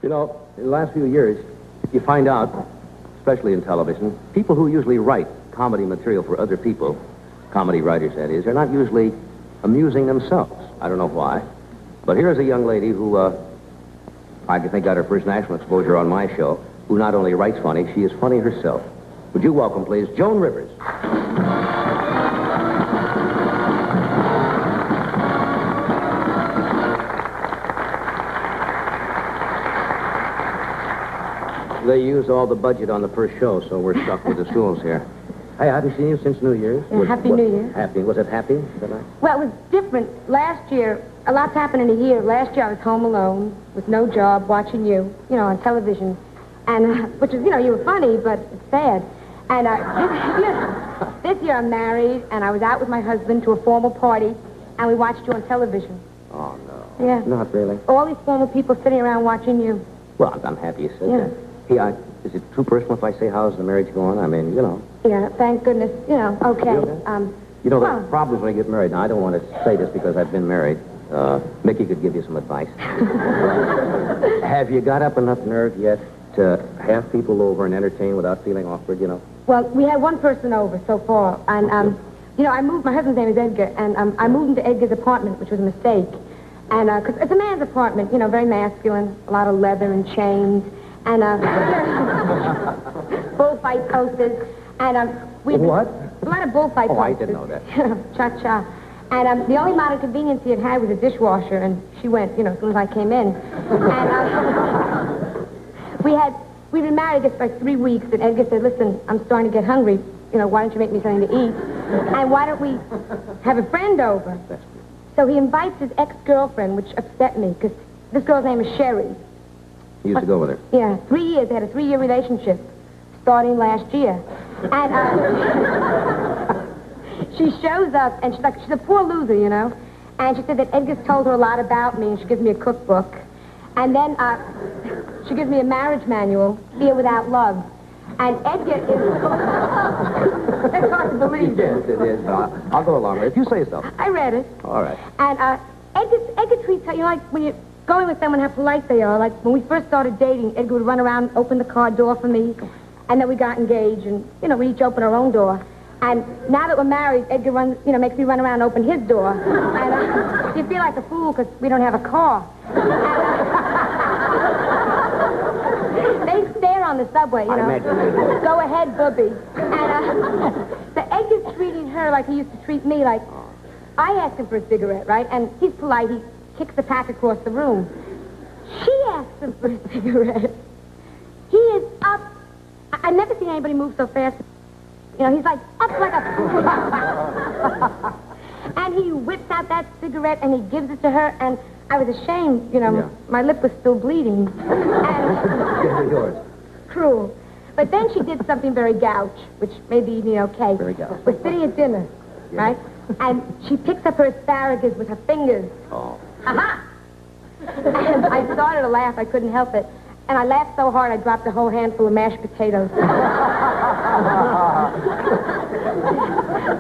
You know, in the last few years, you find out, especially in television, people who usually write comedy material for other people, comedy writers, that is, are not usually amusing themselves. I don't know why. But here's a young lady who, I think got her first national exposure on my show, who not only writes funny, she is funny herself. Would you welcome, please, Joan Rivers. They used all the budget on the first show, so we're stuck with the stools here. Hey, I haven't seen you since New Year's. Yeah, Happy New Year. Happy. Was it happy? Well, it was different. Last year, a lot's happened in a year. Last year, I was home alone with no job, watching you know, on television. And, which is, you know, you were funny, but it's sad. And this year I'm married, and I was out with my husband to a formal party, and we watched you on television. Oh, no. Yeah. Not really. All these formal people sitting around watching you. Well, I'm happy you said Yeah. that. Hey, is it too personal if I say how's the marriage going? I mean, you know. Yeah, thank goodness. You know, okay. You know, well, the problems when you get married. Now, I don't want to say this because I've been married. Mickey could give you some advice. Have you got up enough nerve yet to have people over and entertain without feeling awkward, you know? Well, we had one person over so far, and, you know, my husband's name is Edgar, and I moved into Edgar's apartment, which was a mistake. And, because it's a man's apartment, you know, very masculine, a lot of leather and chains, and, bullfight posters, and, What? A lot of bullfight posters. Oh, I didn't know that. Cha-cha. And, the only amount of convenience he had was a dishwasher, and she went, you know, as soon as I came in. And, we'd been married just like 3 weeks, and Edgar said, listen, I'm starting to get hungry. You know, why don't you make me something to eat? And why don't we have a friend over? So he invites his ex-girlfriend, which upset me, because this girl's name is Sherry. You used to go with her? Yeah, 3 years. They had a 3-year relationship, starting last year. And she shows up, and she's a poor loser, you know. And she said that Edgar's told her a lot about me, and she gives me a cookbook. And then she gives me a marriage manual, Fear Without Love. And Edgar is... It's hard to believe. Yes, it is. I'll go along with it. If you say so. I read it. All right. And Edgar treats her, you know, like when you're going with someone, how polite they are. Like when we first started dating, Edgar would run around, open the car door for me. And then we got engaged, and, you know, we each opened our own door. And now that we're married, Edgar runs, you know, makes me run around and open his door. And you feel like a fool because we don't have a car. They stare on the subway, you know. I imagine they do. Go ahead, booby. And so Edgar's treating her like he used to treat me, like I asked him for a cigarette, right? And he's polite. He kicks the pack across the room. She asks him for a cigarette. He is up. I've never seen anybody move so fast. You know, he's like up like a... And he whips out that cigarette and he gives it to her, and I was ashamed, you know. Yeah. My lip was still bleeding. And yours. Cruel. But then she did something very gouch, which made the evening okay. Very gouch. We're sitting at dinner, right? And she picks up her asparagus with her fingers. Oh. Aha! And I started to laugh. I couldn't help it. And I laughed so hard I dropped a whole handful of mashed potatoes.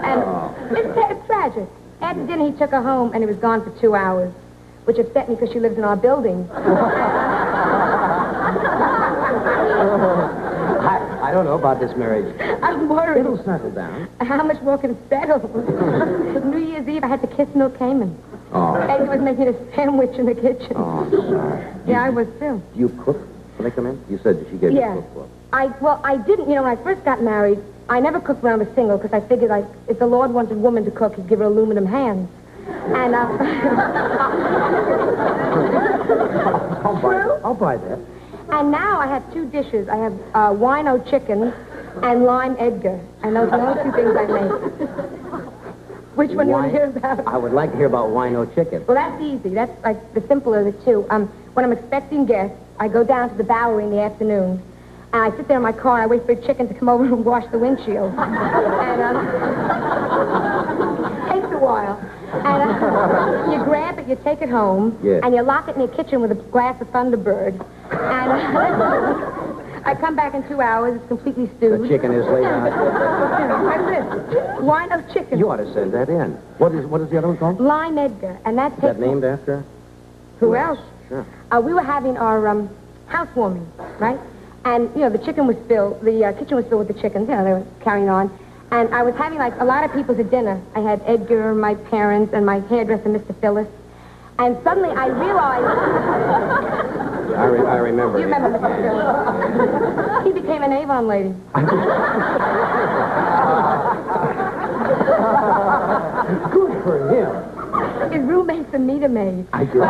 And it's tragic. After dinner, he took her home, and he was gone for 2 hours, which upset me because she lives in our building. I don't know about this marriage. I'm worried. It'll settle down. How much more can it settle? New Year's Eve, I had to kiss Milk Kamen. Oh. Edgar was making a sandwich in the kitchen. Oh, sorry. Yeah, I was, too. Do you cook when they come in? You said that she gave you a cookbook. Well, I didn't. You know, when I first got married, I never cooked when I was single because I figured, like, if the Lord wanted a woman to cook, he'd give her aluminum hands. And, I'll buy that. And now I have 2 dishes. I have wino chicken and lime Edgar. And those are the only 2 things I make. Which one do you want to hear about? I would like to hear about wino chicken. Well, that's easy. That's, like, the simpler of the 2. When I'm expecting guests, I go down to the Bowery in the afternoon, and I sit there in my car, and I wait for a chicken to come over and wash the windshield. And, takes a while. And you grab it, you take it home, and you lock it in your kitchen with a glass of Thunderbird. And I come back in 2 hours, it's completely stewed. The chicken is laid out. That's it. Wino chicken. You ought to send that in. What is the other one called? Lime Edgar, and that's... Is that named after? Who else? Sure. We were having our housewarming, right? And, you know, the kitchen was filled with the chickens. You know, they were carrying on. And I was having, like, a lot of people to dinner. I had Edgar, my parents, and my hairdresser, Mr. Phyllis. And suddenly I realized... I remember. You remember Mr. Phyllis? He became an Avon lady. Good for him. His roommate's a meter maid. I do.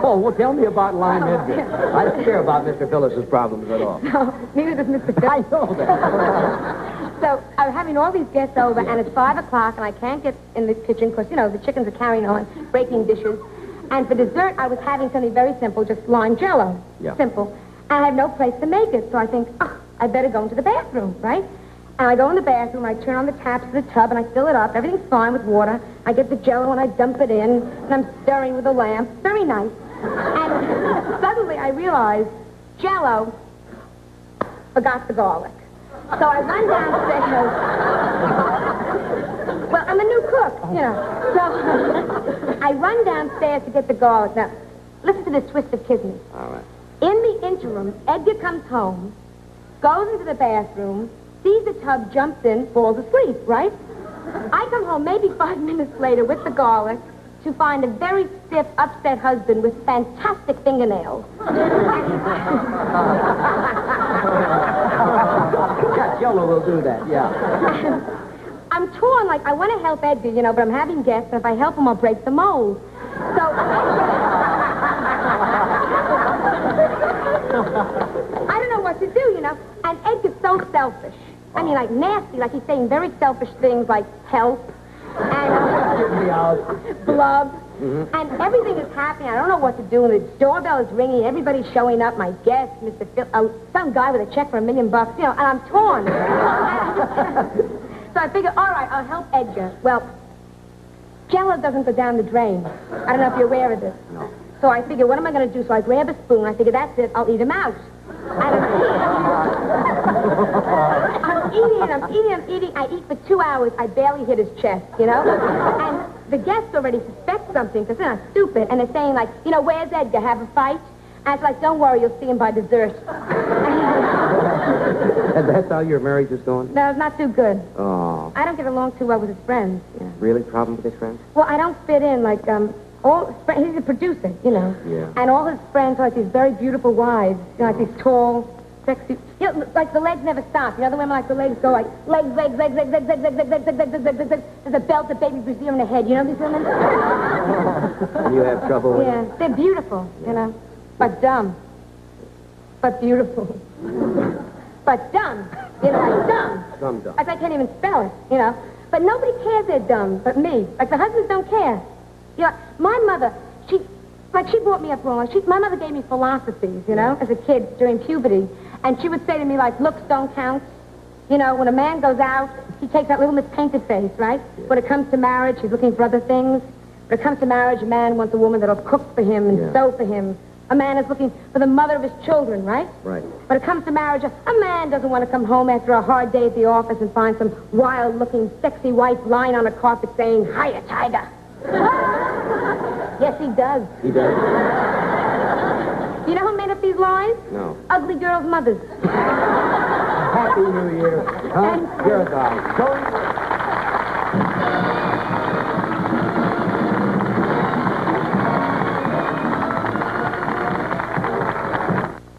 Oh, well, tell me about Lime Edgar. I don't care about Mr. Phyllis's problems at all. No, neither does Mr. Phyllis. I know that. So I'm having all these guests over, and it's 5 o'clock, and I can't get in the kitchen because, you know, the chickens are carrying on, breaking dishes. And for dessert, I was having something very simple, just lime jello. Yeah. Simple. And I have no place to make it, so I think, I better go into the bathroom, right? And I go in the bathroom, I turn on the taps of the tub, and I fill it up. Everything's fine with water. I get the jello, and I dump it in, and I'm stirring with a lamp. Very nice. And suddenly I realized jello forgot the garlic. So I run downstairs. Well, I'm a new cook, you know. So I run downstairs to get the garlic. Now, listen to this twist of kismet. All right. In the interim, Edgar comes home, goes into the bathroom, sees the tub, jumps in, falls asleep, right? I come home maybe 5 minutes later with the garlic to find a very stiff, upset husband with fantastic fingernails. Yeah, Jello will do that, yeah. I'm torn, like, I want to help Edgar, you know, but I'm having guests, and if I help him, I'll break the mold. So... I don't know what to do, you know. And Edgar's so selfish. I mean, like, nasty, like he's saying very selfish things like help and blub. Mm-hmm. And everything is happening. I don't know what to do. And the doorbell is ringing. Everybody's showing up. My guest, Mr. Phil, some guy with a check for $1 million, you know, and I'm torn. So I figure, all right, I'll help Edgar. Well, Jello doesn't go down the drain. I don't know if you're aware of this. No. So I figure, what am I going to do? So I grab a spoon. I figure, that's it. I'll eat him out. And I'm eating. I eat for 2 hours. I barely hit his chest, you know? And the guests already suspect something because they're not stupid. And they're saying, like, you know, where's Edgar? Have a fight? And it's like, don't worry, you'll see him by dessert. And that's how your marriage is going? No, it's not too good. Oh. I don't get along too well with his friends. You know? Really? Problem with his friends? Well, I don't fit in. Like, all his friends, he's a producer, you know. Yeah. And all his friends are like these very beautiful wives. You know, like these tall, sexy... You know, like the legs never stop. You know, the women like the legs go like, legs. There's a belt that baby brazier in the head. You know these women? And you have trouble with Yeah, they're beautiful, you know. But dumb. But beautiful. But dumb. You know, like dumb. Dumb. Like I can't even spell it, you know. But nobody cares they're dumb but me. Like the husbands don't care. You know, my mother, she brought me up wrong. My mother gave me philosophies, you know, as a kid during puberty. And she would say to me, like, looks don't count. You know, when a man goes out, he takes that little mispainted face, right? Yeah. When it comes to marriage, he's looking for other things. When it comes to marriage, a man wants a woman that'll cook for him and sew for him. A man is looking for the mother of his children, right? Right. When it comes to marriage, a man doesn't want to come home after a hard day at the office and find some wild-looking, sexy wife lying on a carpet saying, hiya, tiger. Yes, he does. He does? You know who made up these lies? No. Ugly girls' mothers. Happy New Year. Huh? You're a guy.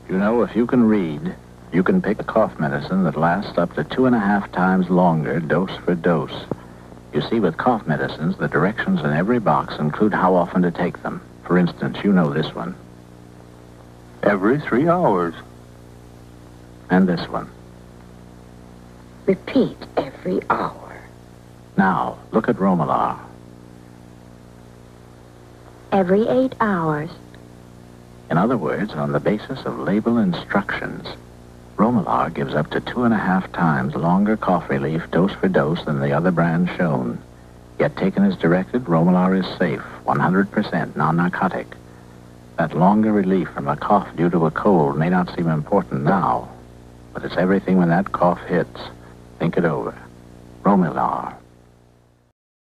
You know, if you can read, you can pick a cough medicine that lasts up to 2.5 times longer, dose for dose. You see, with cough medicines, the directions in every box include how often to take them. For instance, you know this one. Every 3 hours. And this one. Repeat every hour. Now, look at Romalar. Every 8 hours. In other words, on the basis of label instructions, Romalar gives up to 2.5 times longer cough relief dose for dose than the other brands shown. Yet taken as directed, Romalar is safe, 100% non-narcotic. That longer relief from a cough due to a cold may not seem important now, but it's everything when that cough hits. Think it over. Romalar.